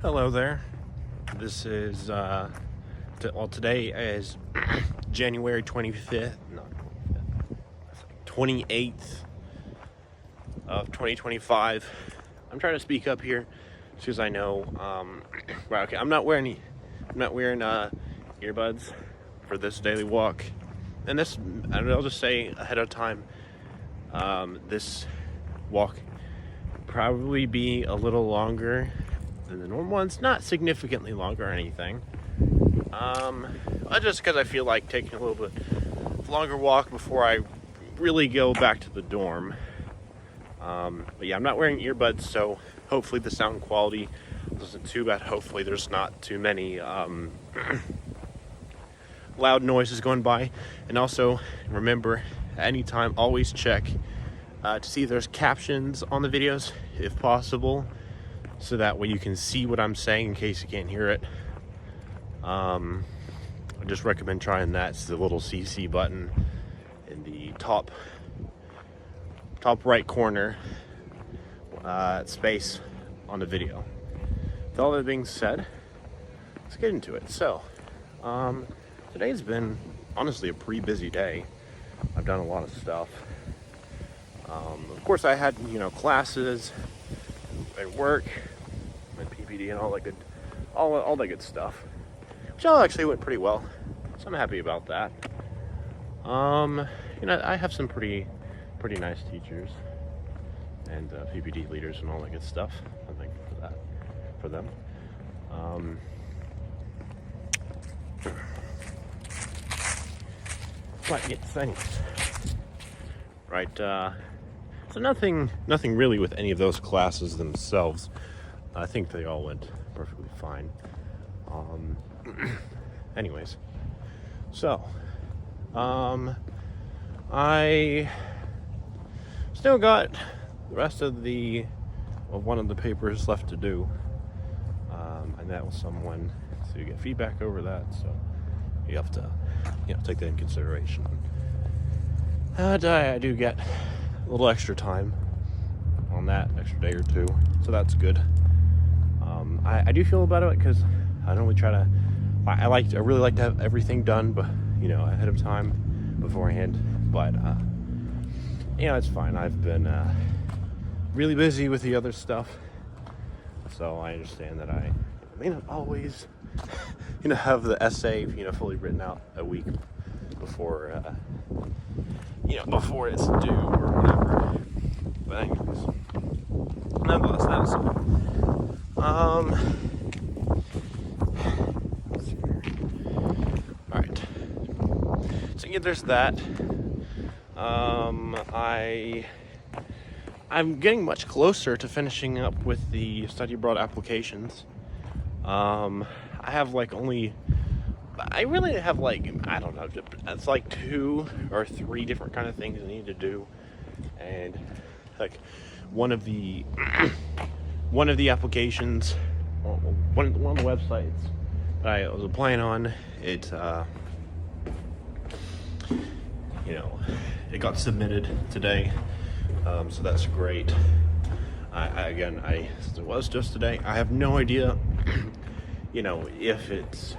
Hello there. This is today is January 25th, not 25th, 28th of 2025. I'm trying to speak up here because I know right, okay, I'm not wearing earbuds for this daily walk. And I'll just say ahead of time, this walk probably be a little longer than the normal ones, not significantly longer or anything. Just because I feel like taking a little bit longer walk before I really go back to the dorm. But yeah, I'm not wearing earbuds, so hopefully the sound quality isn't too bad. Hopefully there's not too many loud noises going by. And also remember, anytime, always check to see if there's captions on the videos, if possible, so that way you can see what I'm saying in case you can't hear it. I just recommend trying that. It's the little CC button in the top right corner space on the video. With all that being said, let's get into it. So, today's been honestly a pretty busy day. I've done a lot of stuff. Of course, I had classes and work and PPD and all that good stuff, which all actually went pretty well. So I'm happy about that. I have some pretty nice teachers and PPD leaders and all that good stuff. I'm thankful for them. But yes, anyways, right. So nothing really with any of those classes themselves. I think they all went perfectly fine. Anyways, so I still got the rest of one of the papers left to do. I met with someone to get feedback over that, so you have to take that in consideration. And I do get a little extra time on that, extra day or two, so that's good. I do feel about it because I normally I really like to have everything done, but ahead of time, beforehand. But it's fine. I've been really busy with the other stuff, so I understand that I may not always have the essay fully written out a week before before it's due or whatever. But anyways, nonetheless, that's let's see here. All right. So yeah, there's that. I'm getting much closer to finishing up with the study abroad applications. I really have I don't know, it's like 2 or 3 different kind of things I need to do, and one of the applications, one of the websites that I was applying on, it got submitted today, so that's great. Since it was just today, I have no idea if it's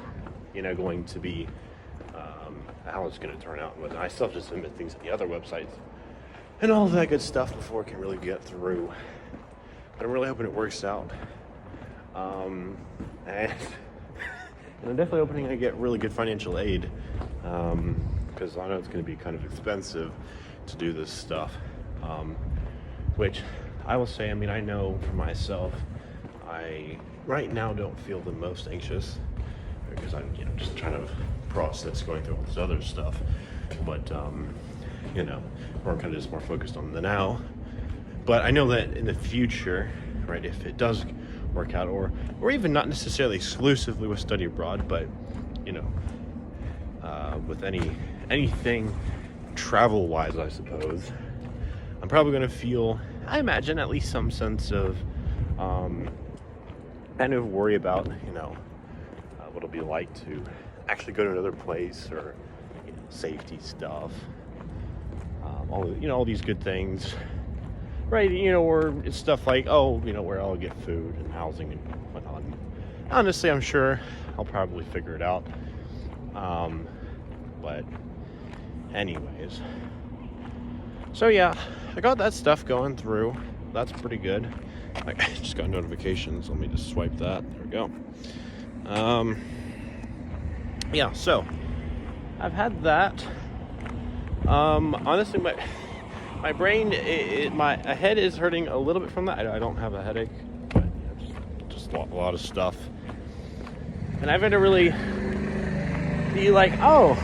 going to be how it's going to turn out. But I still have to submit things to the other websites and all that good stuff before it can really get through. But I'm really hoping it works out. And I'm definitely hoping I get really good financial aid, because I know it's going to be kind of expensive to do this stuff. Which I will say, I know for myself, I right now don't feel the most anxious, because I'm just trying to process going through all this other stuff. But we're kind of just more focused on the now. But I know that in the future, right, if it does work out, or even not necessarily exclusively with study abroad, but with anything travel wise, I suppose, I'm probably going to feel, I imagine, at least some sense of kind of worry about what it'll be like to actually go to another place, or safety stuff, all these good things, right, or it's stuff like, oh, where I'll get food and housing and whatnot. Honestly, I'm sure I'll probably figure it out. But anyways, so yeah, I got that stuff going through. That's pretty good. I just got notifications. Let me just swipe that. There we go. Yeah, so I've had that. Honestly, my brain, my head is hurting a little bit from that. I don't have a headache, but just a lot of stuff. And I've had to really be like, oh,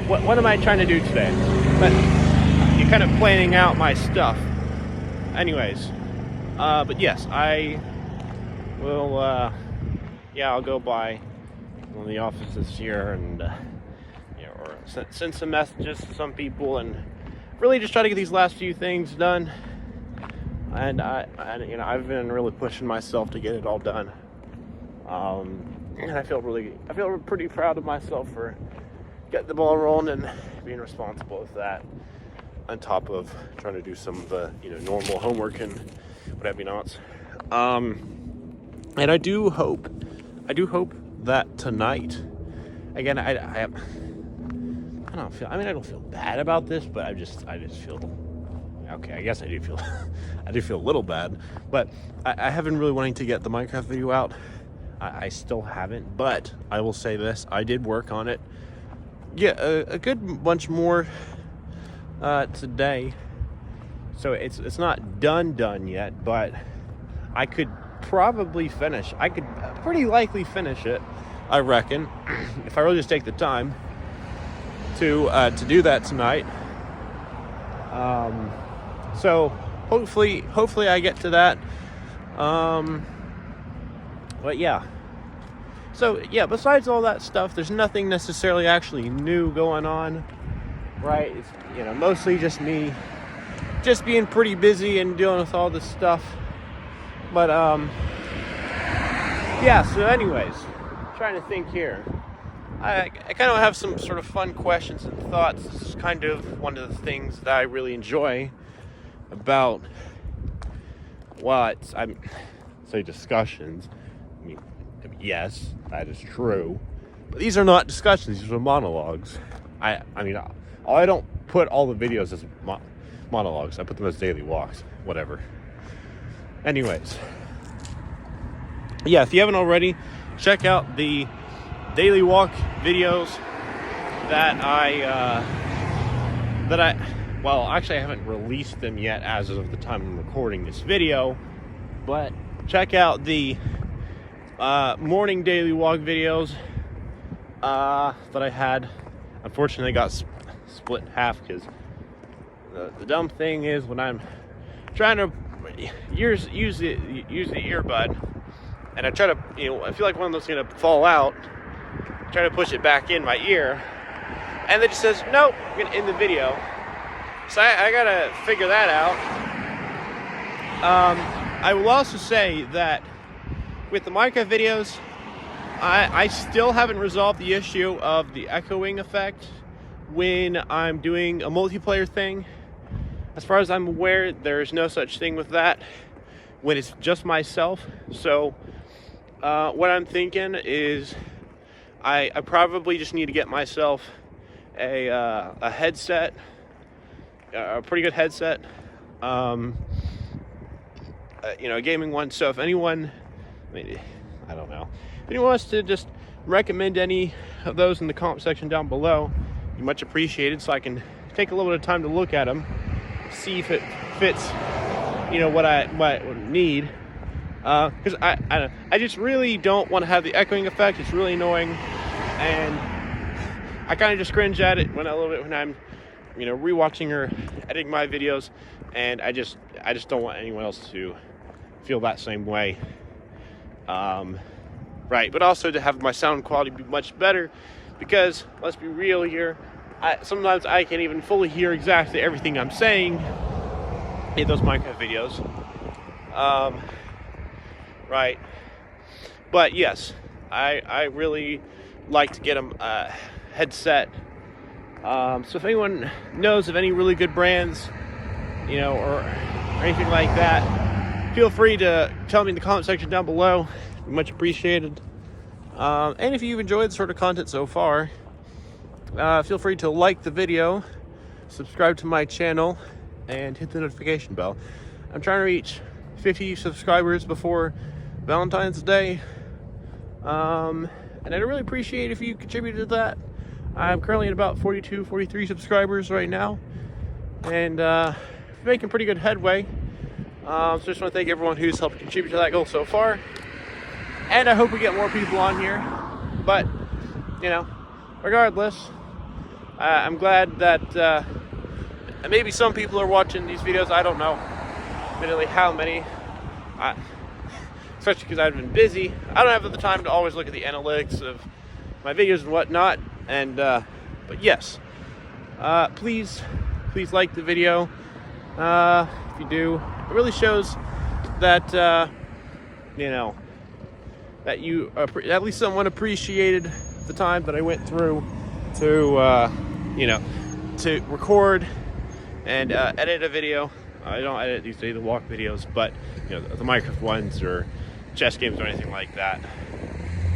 what am I trying to do today? But you're kind of planning out my stuff. Anyways, but yes, I will, I'll go by one of the offices here and, or send some messages to some people and really just try to get these last few things done. And I've been really pushing myself to get it all done. And I feel pretty proud of myself for getting the ball rolling and being responsible with that, on top of trying to do some of the normal homework and whatever not. And I do hope that tonight, again, I don't feel bad about this, but I just feel, okay, I guess I do feel a little bad, but I have been really wanting to get the Minecraft video out. I still haven't, but I will say this, I did work on it. Yeah, a good bunch more today. So it's not done yet, but I could probably finish. I could pretty likely finish it, I reckon, if I really just take the time to do that tonight. So hopefully I get to that. But yeah. So yeah, besides all that stuff, there's nothing necessarily actually new going on, right? It's mostly just me just being pretty busy and dealing with all this stuff. But yeah, so anyways, trying to think here. I kind of have some sort of fun questions and thoughts. This is kind of one of the things that I really enjoy about discussions. I mean, yes, that is true. But these are not discussions, these are monologues. I don't put all the videos as monologues. I put them as daily walks, whatever. Anyways. Yeah, if you haven't already, check out the daily walk videos that I haven't released them yet as of the time I'm recording this video, but check out the morning daily walk videos that I had. Unfortunately, got split in half because the dumb thing is when I'm trying to use the earbud and I try to, I feel like one of those is going to fall out, try to push it back in my ear, and it just says nope in the video. So I gotta figure that out. I will also say that with the Minecraft videos, I still haven't resolved the issue of the echoing effect when I'm doing a multiplayer thing. As far as I'm aware, there's no such thing with that when it's just myself. So what I'm thinking is I probably just need to get myself a headset, a pretty good headset, a gaming one. So if anyone, I don't know, if anyone wants to just recommend any of those in the comment section down below, be much appreciated, so I can take a little bit of time to look at them, see if it fits, what I need. Because I just really don't want to have the echoing effect. It's really annoying, and I kind of just cringe at it when I'm rewatching or editing my videos, and I just don't want anyone else to feel that same way. Right, but also to have my sound quality be much better, because let's be real here, sometimes I can't even fully hear exactly everything I'm saying in those Minecraft videos. Right, but yes, I really like to get a headset. So if anyone knows of any really good brands or anything like that, feel free to tell me in the comment section down below. Much appreciated. And if you've enjoyed the sort of content so far, feel free to like the video, subscribe to my channel, and hit the notification bell. I'm trying to reach 50 subscribers before Valentine's Day. And I'd really appreciate if you contributed to that. I'm currently at about 42, 43 subscribers right now, and making pretty good headway. So just want to thank everyone who's helped contribute to that goal so far. And I hope we get more people on here. But, regardless, I'm glad that maybe some people are watching these videos. I don't know admittedly how many. Especially because I've been busy. I don't have the time to always look at the analytics of my videos and whatnot. And but yes, please like the video. If you do, it really shows that that you at least someone appreciated the time that I went through to to record and edit a video. I don't edit these daily walk videos, but the Minecraft ones or chess games or anything like that.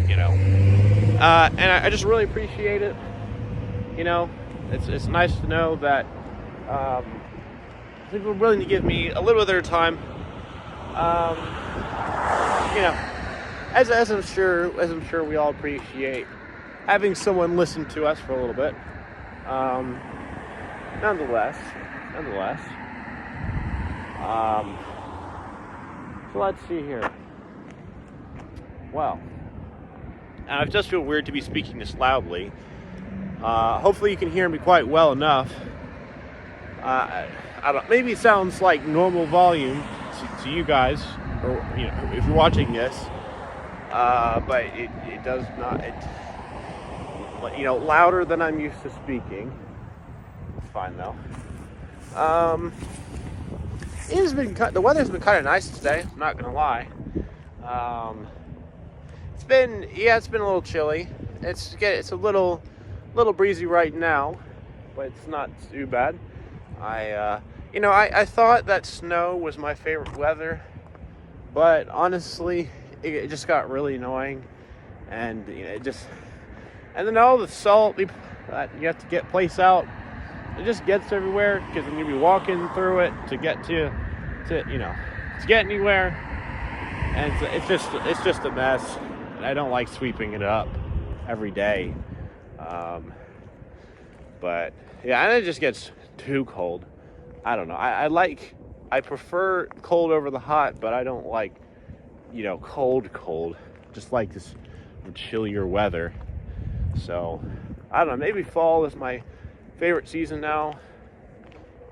And I just really appreciate it. It's nice to know that people are willing to give me a little bit of their time. As I'm sure we all appreciate having someone listen to us for a little bit. Nonetheless. So let's see here. Well, I just feel weird to be speaking this loudly. Hopefully you can hear me quite well enough. I don't. Maybe it sounds like normal volume to you guys, or if you're watching this. But it does not. Louder than I'm used to speaking. It's fine though. The weather's been kind of nice today. I'm not gonna lie. It's been a little chilly. It's a little breezy right now, but it's not too bad. I thought that snow was my favorite weather, but honestly, it just got really annoying, and and then all the salt that you have to get placed out, it just gets everywhere because then you'll be walking through it to get to get anywhere, and it's just a mess. And I don't like sweeping it up every day, but yeah, and it just gets too cold. I don't know. I prefer cold over the hot, but I don't like cold. Just like this chillier weather. So I don't know. Maybe fall is my favorite season now.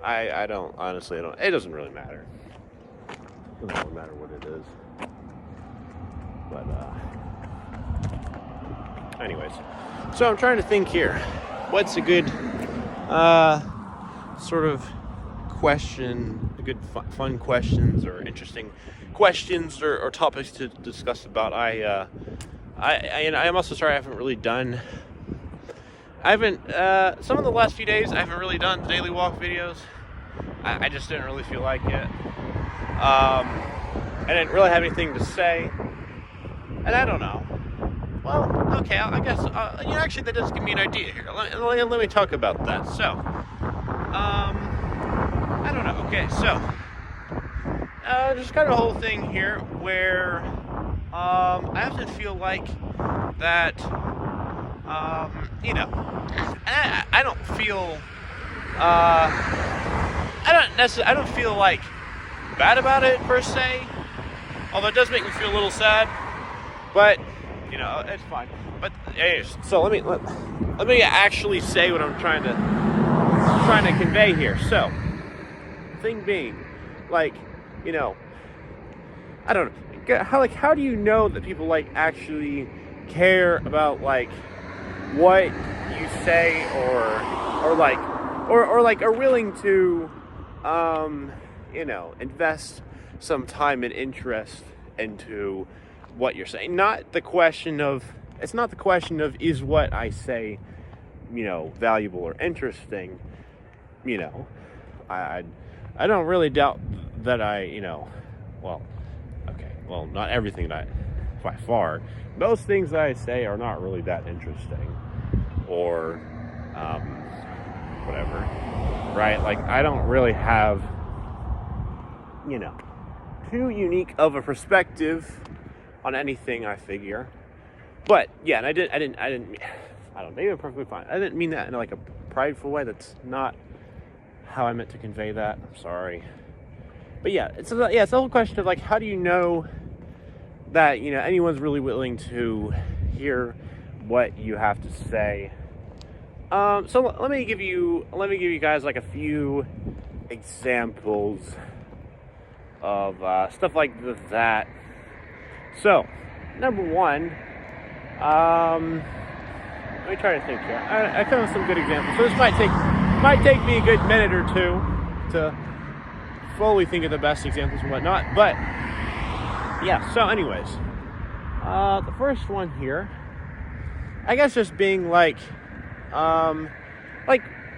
I don't honestly. It doesn't really matter. It doesn't really matter what it is. But anyways, so I'm trying to think here. What's a good sort of question? A good fun questions or interesting questions or topics to discuss about. I'm also sorry I haven't really done. Some of the last few days I haven't really done daily walk videos. I just didn't really feel like it. I didn't really have anything to say, and I don't know. Well, okay, I guess actually that does give me an idea here. Let me talk about that. So, I don't know. Okay, so there's kind of a whole thing here where I often feel like that. And I don't feel. I don't feel like bad about it per se. Although it does make me feel a little sad, but it's fine. But anyways, so let me actually say what I'm trying to convey here. So, thing being, I don't know, how do you know that people actually care about what you say or are willing to invest some time and interest into what you're saying. It's not the question of is what I say, valuable or interesting. I I don't really doubt that not everything that by far, most things that I say are not really that interesting or whatever, right? Like, I don't really have, too unique of a perspective on anything, I figure. But yeah, and I don't know, maybe I'm perfectly fine. I didn't mean that in like a prideful way. That's not how I meant to convey that. I'm sorry. But yeah, it's the whole question of like, how do you know that anyone's really willing to hear what you have to say? So let me give you guys like a few examples of stuff like that. So, number one, let me try to think here. I found some good examples. So this might take me a good minute or two to fully think of the best examples and whatnot. But yeah. So, anyways, the first one here, I guess, just being like,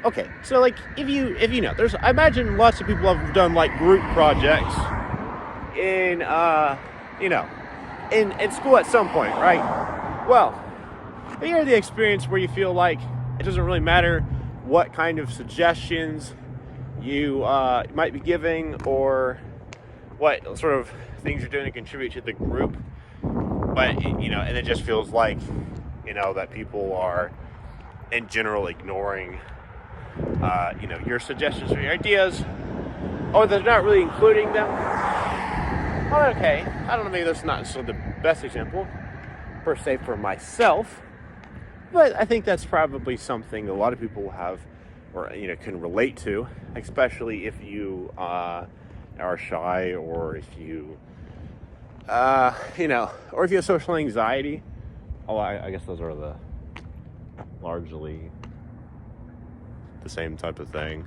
okay. So like, if you know, I imagine lots of people have done like group projects in in school at some point, right? Well, you're the experience where you feel like it doesn't really matter what kind of suggestions you might be giving or what sort of things you're doing to contribute to the group, but and it just feels like that people are in general ignoring your suggestions or your ideas, or they're not really including them. Well, okay, I don't know, maybe that's not necessarily the best example per se for myself, but I think that's probably something a lot of people have or can relate to, especially if you are shy, or if you or if you have social anxiety. Oh, I guess those are largely the same type of thing.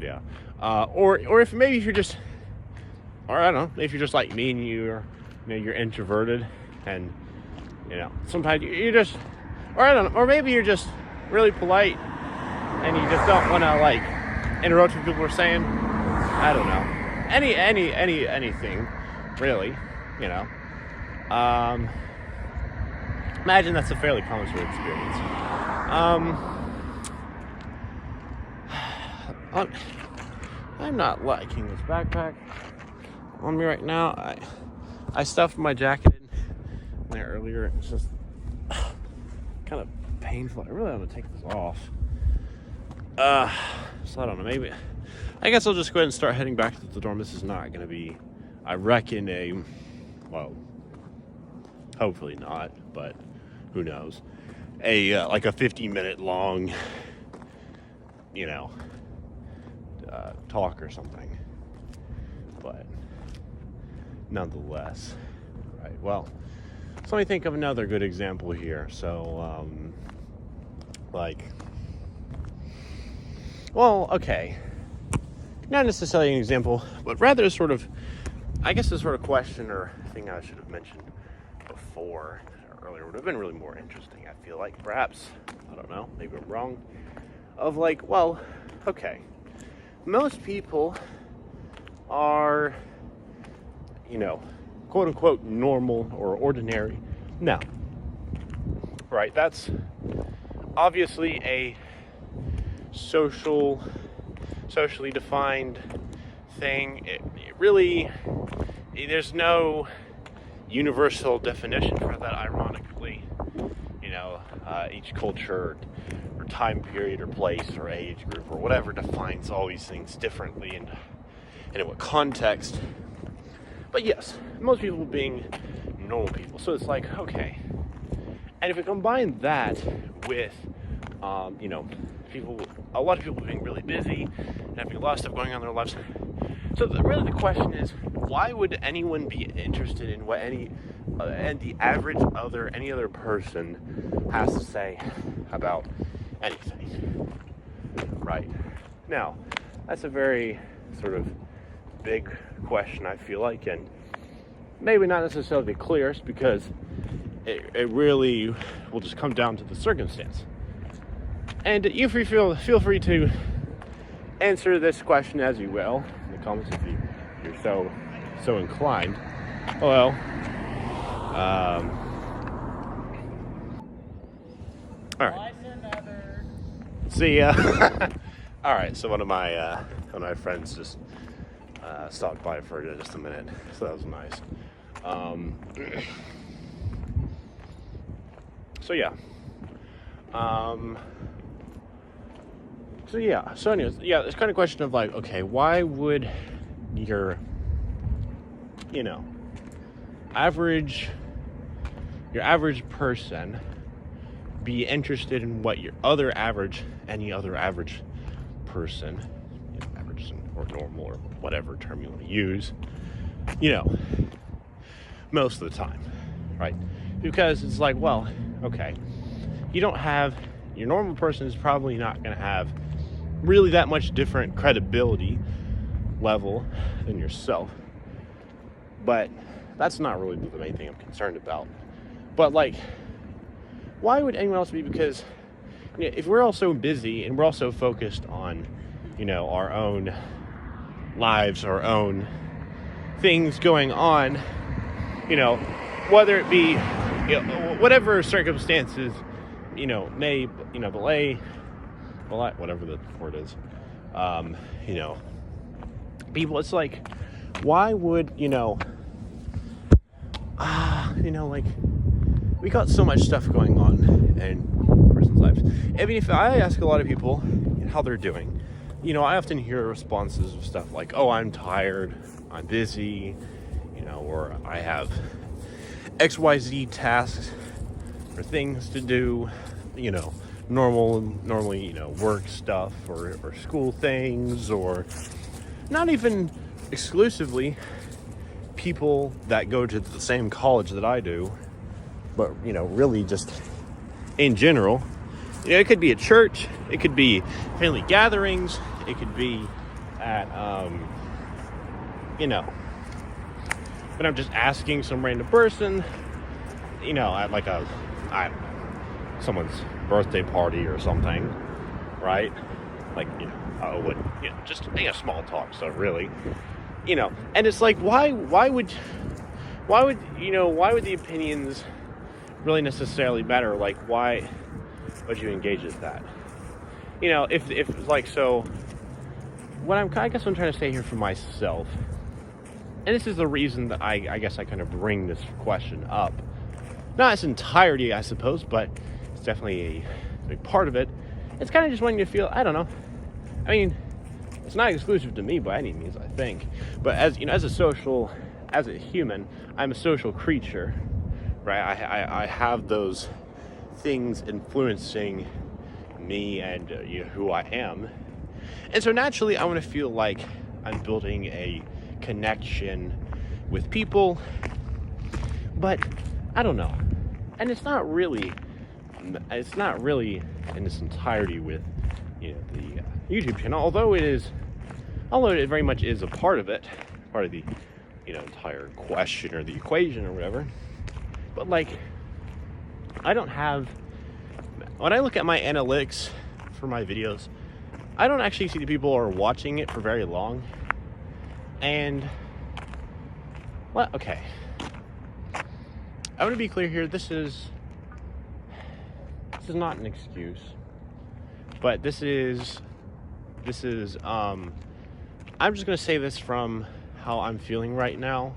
Yeah. Or if maybe if you're just, or I don't know, if you're just like me and you're introverted, and sometimes you're just, or I don't know, or maybe you're just really polite and you just don't want to like interrupt what people are saying. I don't know. Anything really, imagine that's a fairly common sort of experience. I'm not liking this backpack on me right now. I stuffed my jacket in there earlier. It's just kind of painful. I really want to take this off. So I don't know, maybe I guess I'll just go ahead and start heading back to the dorm. This is not going to be, I reckon, hopefully not, but who knows, like a 15-minute long talk or something, but nonetheless, right? Well, so let me think of another good example here. So okay, not necessarily an example, but rather sort of, I guess, a sort of question or thing I should have mentioned before or earlier would have been really more interesting, I feel like. Perhaps, I don't know, maybe I'm wrong, of like, well, okay, most people are, quote unquote normal or ordinary. Now, right, that's obviously a socially defined thing. It really, there's no universal definition for that, ironically. Each culture or time period or place or age group or whatever defines all these things differently and in what context. But yes, most people being normal people. So it's like, okay. And if we combine that with, a lot of people being really busy and having a lot of stuff going on in their lives. So really the question is, why would anyone be interested in what any other person has to say about anything, right? Now, that's a very sort of big question, I feel like, and maybe not necessarily the clearest, because it really will just come down to the circumstance. And you feel free to answer this question as you will in the comments if you're so inclined. Well, all right. See ya. All right. So one of my friends just stopped by for just a minute, so that was nice. So yeah. So anyways, yeah, it's kind of question of like, okay, why would your average person be interested in what any other average person, average or normal or whatever term you want to use, most of the time, right? Because it's like, well, okay, your normal person is probably not going to have really that much different credibility level than yourself, but that's not really the main thing I'm concerned about. But like, why would anyone else be? Because if we're all so busy and we're all so focused on our own lives, our own things going on, whether it be whatever circumstances may belay, whatever the word is, people, it's like, why would like, we got so much stuff going on in person's lives. I mean, if I ask a lot of people how they're doing, I often hear responses of stuff like, oh, I'm tired, I'm busy, or I have XYZ tasks or things to do, normally, work stuff or school things, or not even exclusively people that go to the same college that I do, but, really just in general. It could be at church, it could be family gatherings, it could be at, but I'm just asking some random person, at like someone's birthday party or something, right? Like, just small talk. So really, and it's like, why would the opinions really necessarily matter? Like, why would you engage with that? If like, so what I guess I'm trying to say here for myself, and this is the reason that I guess I kind of bring this question up, not its entirety, I suppose, but it's definitely a big part of it. It's kind of just wanting to feel, I don't know, I mean, it's not exclusive to me by any means, I think, but as as a human, I'm a social creature, right? I have those things influencing me and who I am, and so naturally I want to feel like I'm building a connection with people, but I don't know, and it's not really in its entirety with the YouTube channel, although it very much is a part of it, part of the entire question or the equation or whatever. But like, when I look at my analytics for my videos, I don't actually see the people who are watching it for very long. And well, okay, I want to be clear here. This is not an excuse, but this is I'm just going to say this from how I'm feeling right now.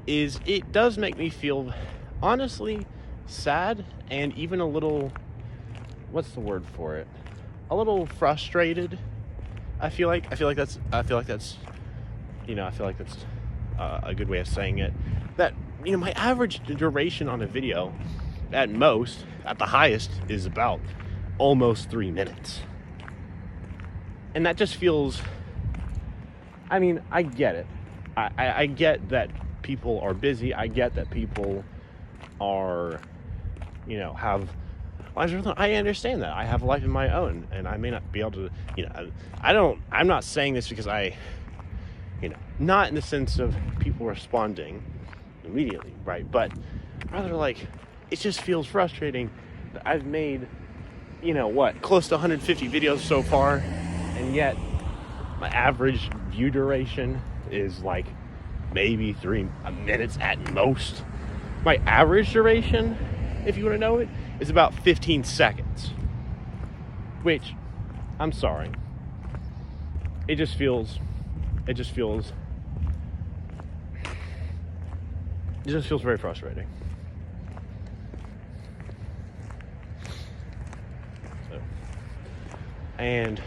It does make me feel honestly sad and even a little, what's the word for it? A little frustrated. I feel like that's a good way of saying it. That my average duration on a video, at the highest, is about almost 3 minutes. And that just feels, I mean, I get it. I get that people are busy. I get that people are, I understand that. I have a life of my own, and I may not be able to, I'm not saying this because not in the sense of people responding immediately, right? But rather, like, it just feels frustrating that I've made, close to 150 videos so far, and and yet my average view duration is like maybe 3 minutes at most. My average duration, if you want to know it, is about 15 seconds. Which, I'm sorry, it just feels very frustrating. So, and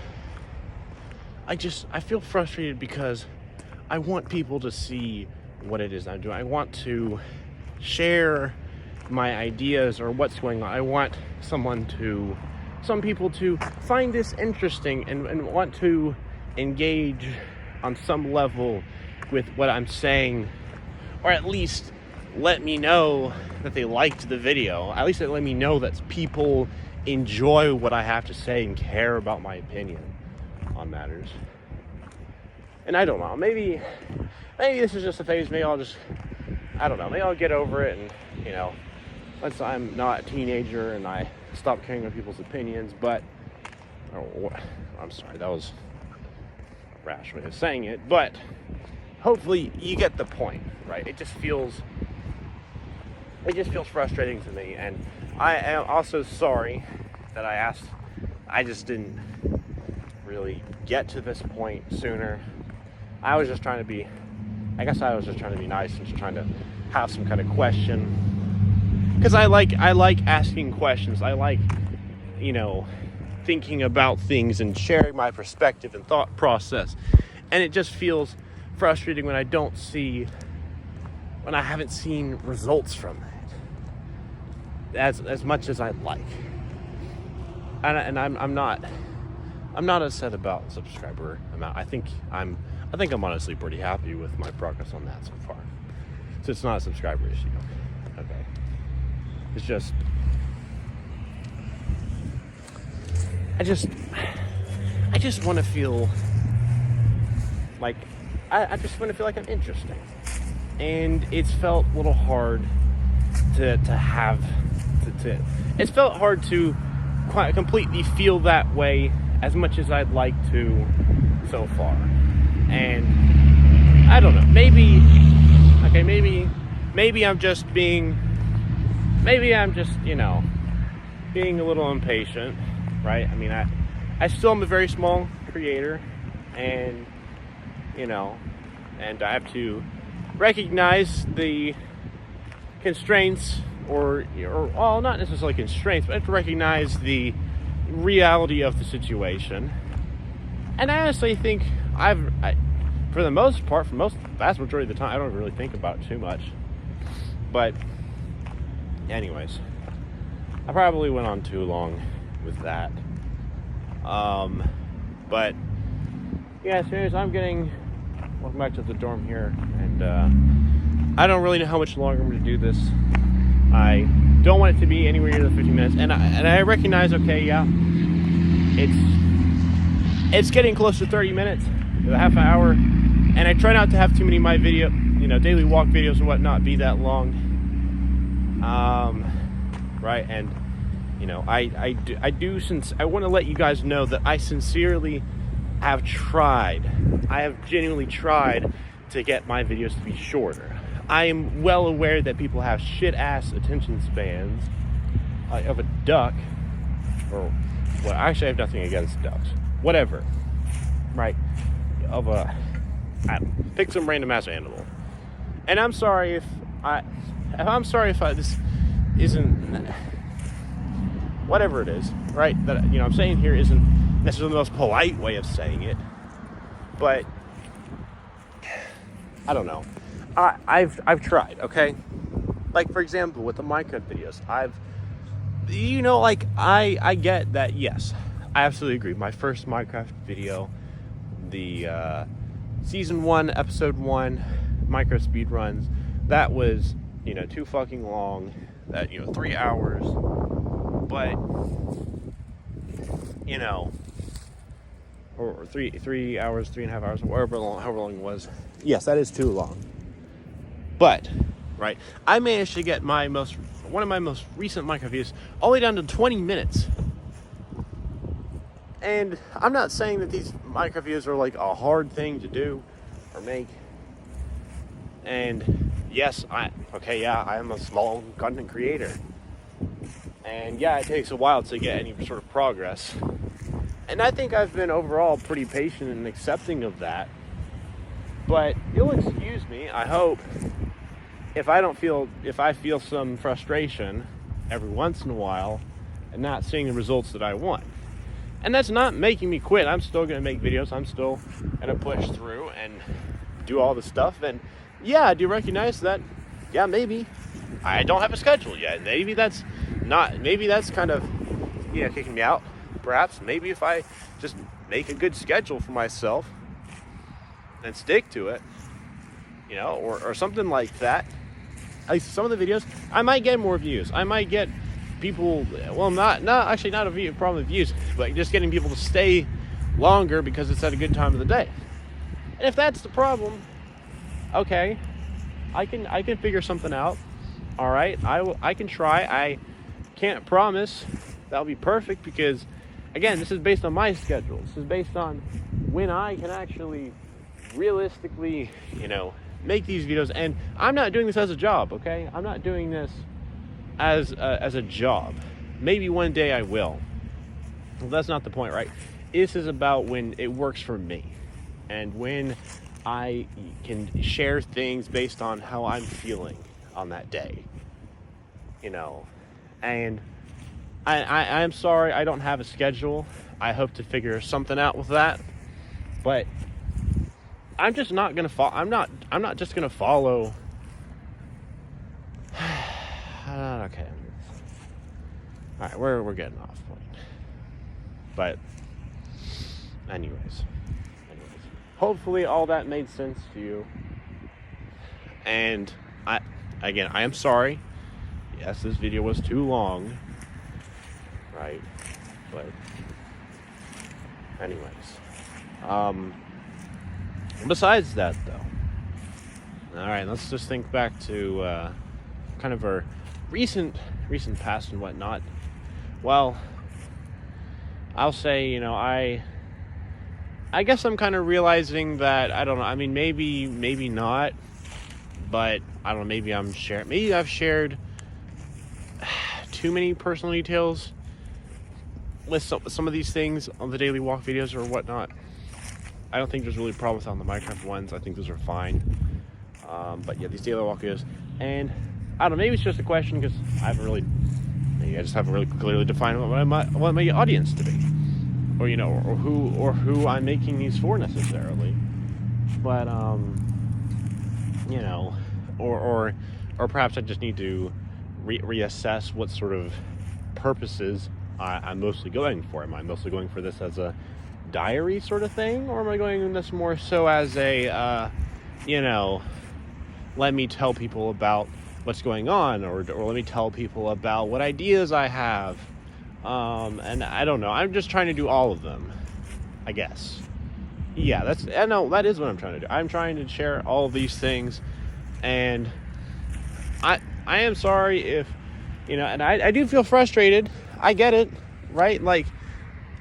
I feel frustrated because I want people to see what it is I'm doing. I want to share my ideas or what's going on. I want some people to find this interesting and want to engage on some level with what I'm saying, or at least let me know that they liked the video. At least let me know that people enjoy what I have to say and care about my opinion on matters. And I don't know, maybe this is just a phase. Maybe maybe I'll get over it, and once I'm not a teenager and I stop caring about people's opinions. But I'm sorry, that was a rash way of saying it, but hopefully you get the point, right? It just feels frustrating to me, and I am also sorry that I just didn't really get to this point sooner. I was just trying to be nice and just trying to have some kind of question, because I like asking questions. I like thinking about things and sharing my perspective and thought process, and it just feels frustrating when I haven't seen results from that as much as I'd like. And I'm not upset about subscriber amount. I think I'm honestly pretty happy with my progress on that so far. So it's not a subscriber issue. Okay. It's just I just want to feel like I just want to feel like I'm interesting. And it's felt a little hard it's felt hard to quite completely feel that way as much as I'd like to so far. And I don't know, maybe I'm just being being a little impatient, right? I mean, I still am a very small creator, and and I have to recognize the constraints, or not necessarily constraints, but I have to recognize the reality of the situation. And I honestly think for the most part, vast majority of the time, I don't really think about it too much. But anyways, I probably went on too long with that. But yeah, anyways, welcome back to the dorm here, and I don't really know how much longer I'm going to do this. I don't want it to be anywhere near the 15 minutes, and I recognize, okay, yeah, it's getting close to 30 minutes, a half an hour, and I try not to have too many of my daily walk videos and whatnot be that long, right? And I want to let you guys know that I sincerely have tried. I have genuinely tried to get my videos to be shorter. I am well aware that people have shit-ass attention spans of a duck, or, well, actually I have nothing against ducks. Whatever, right? Pick some random-ass animal. And I'm sorry if this isn't, whatever it is, right? That I'm saying here isn't necessarily the most polite way of saying it, but I don't know. I've tried, okay? Like, for example, with the Minecraft videos, I get that, yes, I absolutely agree. My first Minecraft video, the season 1, episode 1, Minecraft speedruns, that was, too fucking long, that, 3 hours, but, or 3 hours, 3.5 hours, however long it was. Yes, that is too long. But, right, I managed to get one of my most recent Minecraft videos all the way down to 20 minutes. And I'm not saying that these Minecraft videos are like a hard thing to do or make. And yes, I am a small content creator. And yeah, it takes a while to get any sort of progress. And I think I've been overall pretty patient and accepting of that. But you'll excuse me, I hope, if I feel some frustration every once in a while and not seeing the results that I want. And that's not making me quit. I'm still going to make videos. I'm still going to push through and do all the stuff. And yeah, I do recognize that, yeah, maybe I don't have a schedule yet. Maybe that's kind of, kicking me out. Perhaps, maybe if I just make a good schedule for myself and stick to it, or something like that. Like some of the videos, I might get more views. I might get people, well, not a problem with views, but just getting people to stay longer because it's at a good time of the day. And if that's the problem, okay, I can figure something out. All right, I can try. I can't promise that'll be perfect because, again, this is based on my schedule. This is based on when I can actually realistically, make these videos. And I'm not doing this as a job, okay? I'm not doing this as a job. Maybe one day I will. Well, that's not the point, right? This is about when it works for me and when I can share things based on how I'm feeling on that day, and I'm sorry I don't have a schedule. I hope to figure something out with that, but I'm just not gonna follow. I'm not just gonna follow. Okay. All right, we're getting off point. But anyways, hopefully all that made sense to you. And I am sorry. Yes, this video was too long. Right? But anyways. Besides that, though, all right, let's just think back to kind of our recent past and whatnot. Well, I'll say, I guess I'm kind of realizing that, I don't know, I mean, maybe not, but I don't know, maybe I've shared too many personal details with some of these things on the daily walk videos or whatnot. I don't think there's really a problem with on the Minecraft ones. I think those are fine. But yeah, these daily walk videos. And I don't know, maybe it's just a question because I just haven't really clearly defined what I want my audience to be. Or, or who I'm making these for necessarily. But, or perhaps I just need to reassess what sort of purposes I'm mostly going for. Am I mostly going for this as a diary sort of thing, or am I going this more so as a let me tell people about what's going on, or let me tell people about what ideas I have, and I don't know, I'm just trying to do all of them, I guess. Yeah, that is what I'm trying to do. I'm trying to share all of these things, and I am sorry if and I do feel frustrated. I get it, right? Like,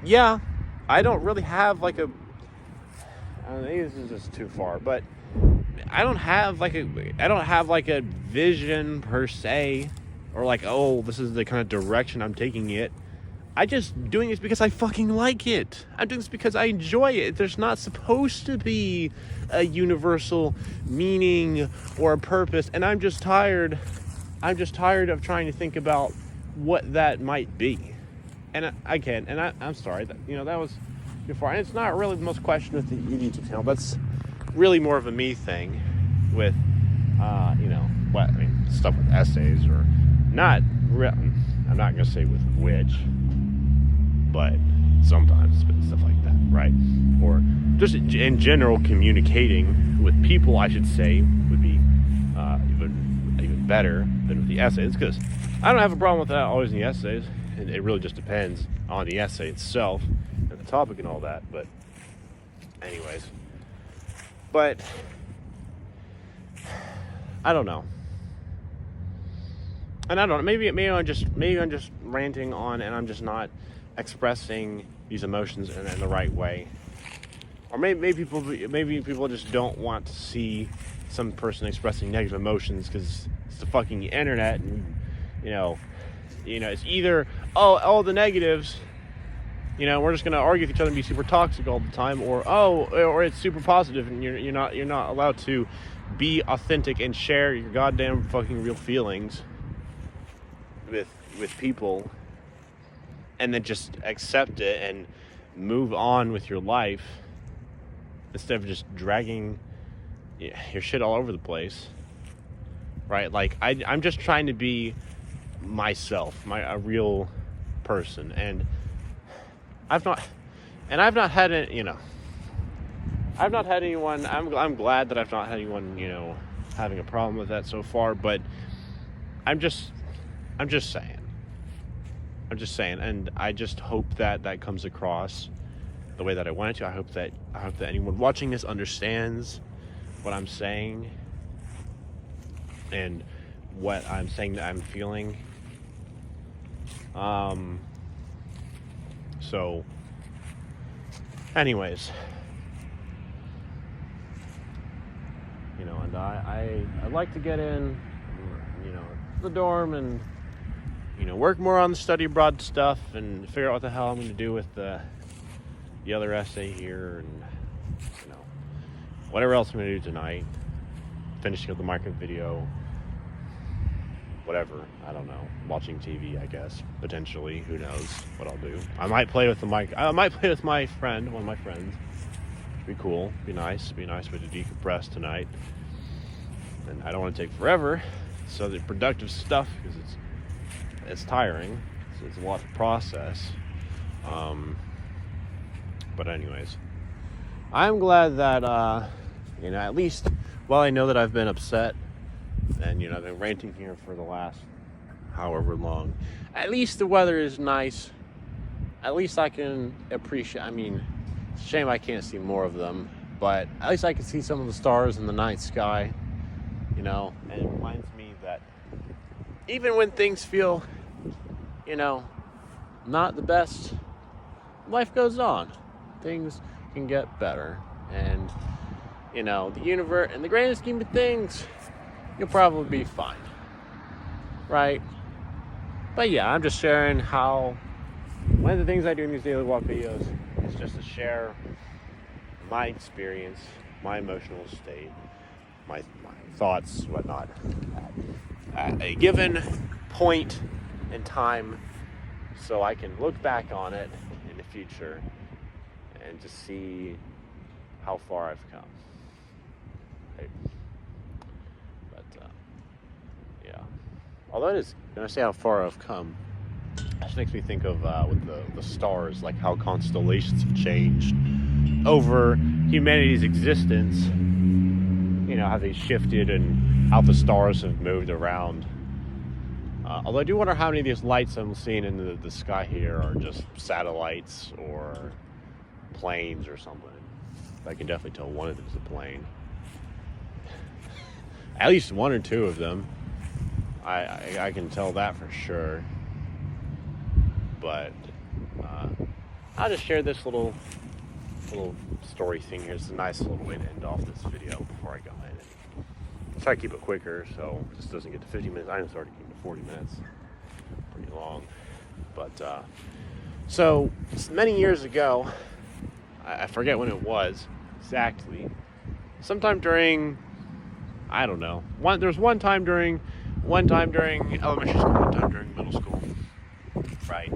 yeah, I don't really have like maybe this is just too far, but I don't have like a vision per se, or like, oh, this is the kind of direction I'm taking it. I just doing this because I fucking like it. I'm doing this because I enjoy it. There's not supposed to be a universal meaning or a purpose, and I'm just tired of trying to think about what that might be. And I'm sorry that, that was before. And it's not really the most question with the YouTube channel. That's really more of a me thing with, stuff with essays, or not. I'm not going to say with which, but sometimes stuff like that, right? Or just in general, communicating with people, I should say, would be even better than with the essays, because I don't have a problem with that always in the essays. It really just depends on the essay itself and the topic and all that. But anyways, I don't know. And I don't know, maybe I'm just ranting on, and I'm just not expressing these emotions in the right way. Or maybe people just don't want to see some person expressing negative emotions because it's the fucking internet, and it's either all the negatives, we're just gonna argue with each other and be super toxic all the time, or it's super positive and you're not allowed to be authentic and share your goddamn fucking real feelings with people, and then just accept it and move on with your life instead of just dragging your shit all over the place, right? Like I'm just trying to be myself, a real person, and I've not had it, I've not had anyone. I'm glad that I've not had anyone, having a problem with that so far. But I'm just saying, and I just hope that comes across the way that I want it to. I hope that anyone watching this understands what I'm saying and what I'm saying that I'm feeling. So, anyways. And I'd like to get in, the dorm and, work more on the study abroad stuff and figure out what the hell I'm going to do with the other essay here and, whatever else I'm going to do tonight. Finishing up the Minecraft video, whatever, I don't know, watching TV, I guess, potentially, who knows what I'll do. I might play with my friend, one of my friends. Be cool, be nice way to decompress tonight. And I don't want to take forever, so the productive stuff, because it's tiring, so it's a lot to process. But anyways, I'm glad that at least, while I know that I've been upset and I've been ranting here for the last however long, at least the weather is nice. At least I can appreciate. It's a shame I can't see more of them, but at least I can see some of the stars in the night sky, and it reminds me that even when things feel, not the best, life goes on. Things can get better, and, the universe, in the grand scheme of things, you'll probably be fine, right? But yeah, I'm just sharing how one of the things I do in these daily walk videos is just to share my experience, my emotional state, my thoughts, whatnot, at a given point in time, so I can look back on it in the future and just see how far I've come. Right? But yeah, although it is, when I say how far I've come, it just makes me think of with the stars, like how constellations have changed over humanity's existence. How they shifted and how the stars have moved around. Although I do wonder how many of these lights I'm seeing in the sky here are just satellites or planes or something. I can definitely tell one of them is a plane. At least one or two of them. I can tell that for sure. But I'll just share this little story thing here. It's a nice little way to end off this video before I go in. Try to keep it quicker so this doesn't get to 50 minutes. I just already keep it to 40 minutes. Pretty long. But so many years ago, I forget when it was exactly. Sometime during, I don't know. There was one time during elementary school, one time during middle school, right?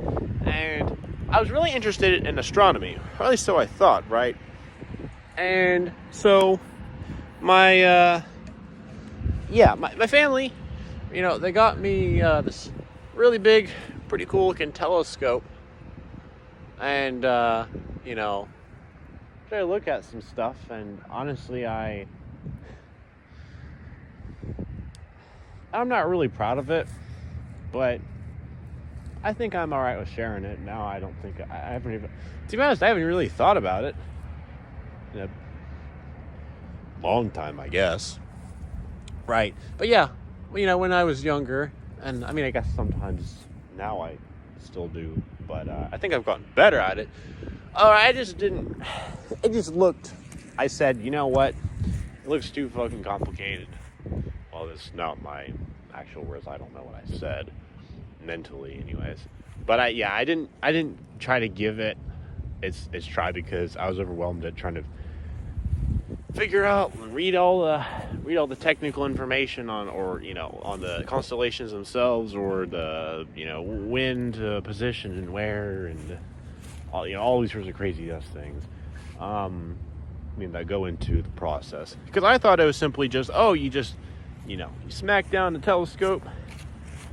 And I was really interested in astronomy, or at least so I thought, right? And so my family, they got me this really big, pretty cool looking telescope, and tried to look at some stuff, and honestly, I'm not really proud of it, but I think I'm all right with sharing it. Now I don't think I haven't even, to be honest, I haven't really thought about it in a long time, I guess. Right. But yeah, when I was younger, and I guess sometimes now I still do, but I think I've gotten better at it. Oh, I just didn't. It just looked. I said, you know what? It looks too fucking complicated. Well, this is not my actual words. I don't know what I said mentally, anyways. But I didn't try to give it its try because I was overwhelmed at trying to figure out and read all the technical information on, or on the constellations themselves, or the wind position and where, and all these sorts of crazy ass things. That go into the process, because I thought it was simply just you smack down the telescope,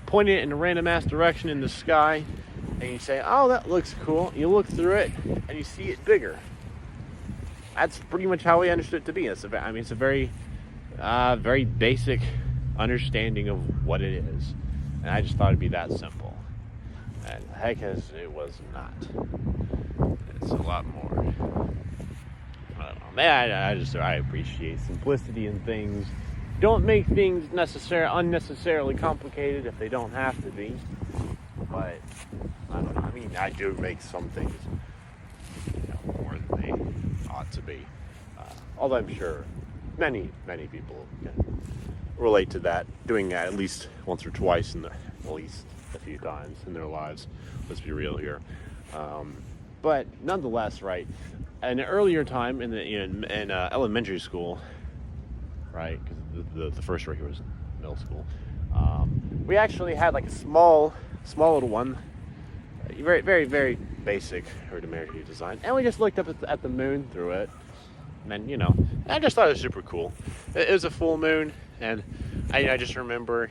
point it in a random ass direction in the sky, and you say, oh, that looks cool. You look through it and you see it bigger. That's pretty much how we understood it to be. It's a very, very basic understanding of what it is, and I just thought it'd be that simple. And heck, it was not. It's a lot more. I don't know. Man, I appreciate simplicity in things. Don't make things unnecessarily complicated if they don't have to be. But I don't know. I do make some things more than they ought to be. Although I'm sure many people can relate to that, doing that at least once or twice at least a few times in their lives. Let's be real here. But nonetheless, right? An earlier time in elementary school, right? Because the first year was middle school. We actually had like a small little one, very, very, very basic rudimentary design, and we just looked up at the moon through it. And then, I just thought it was super cool. It was a full moon, and I just remember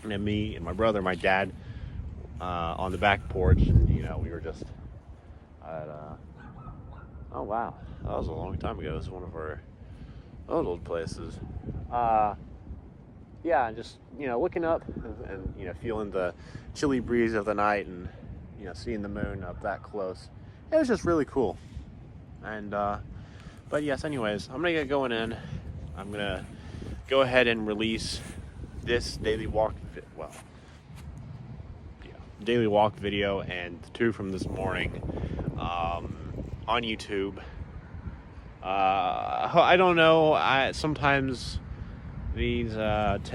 me and my brother, my dad, on the back porch, and we were just at oh wow, that was a long time ago. It was one of our old places. Yeah, just looking up and feeling the chilly breeze of the night, and seeing the moon up that close. It was just really cool. And but yes, anyways, I'm gonna get going in. I'm gonna go ahead and release this daily walk video and the two from this morning on YouTube. I don't know. Sometimes these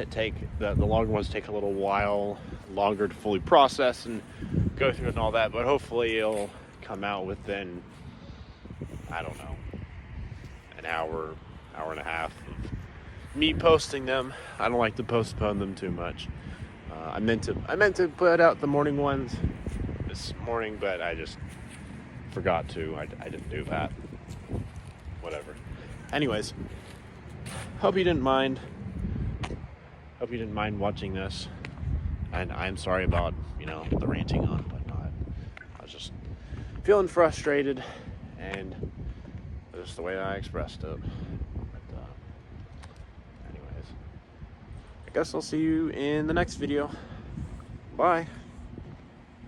take the longer ones take a little while longer to fully process and go through and all that, but hopefully it'll come out within, I don't know, an hour and a half of me posting them. I don't like to postpone them too much. I meant to put out the morning ones this morning, but I just forgot to. I didn't do that. Whatever. Anyways, hope you didn't mind watching this, and I'm sorry about the ranting on and whatnot. I was just feeling frustrated, and that's just the way I expressed it. But anyways, I guess I'll see you in the next video. Bye.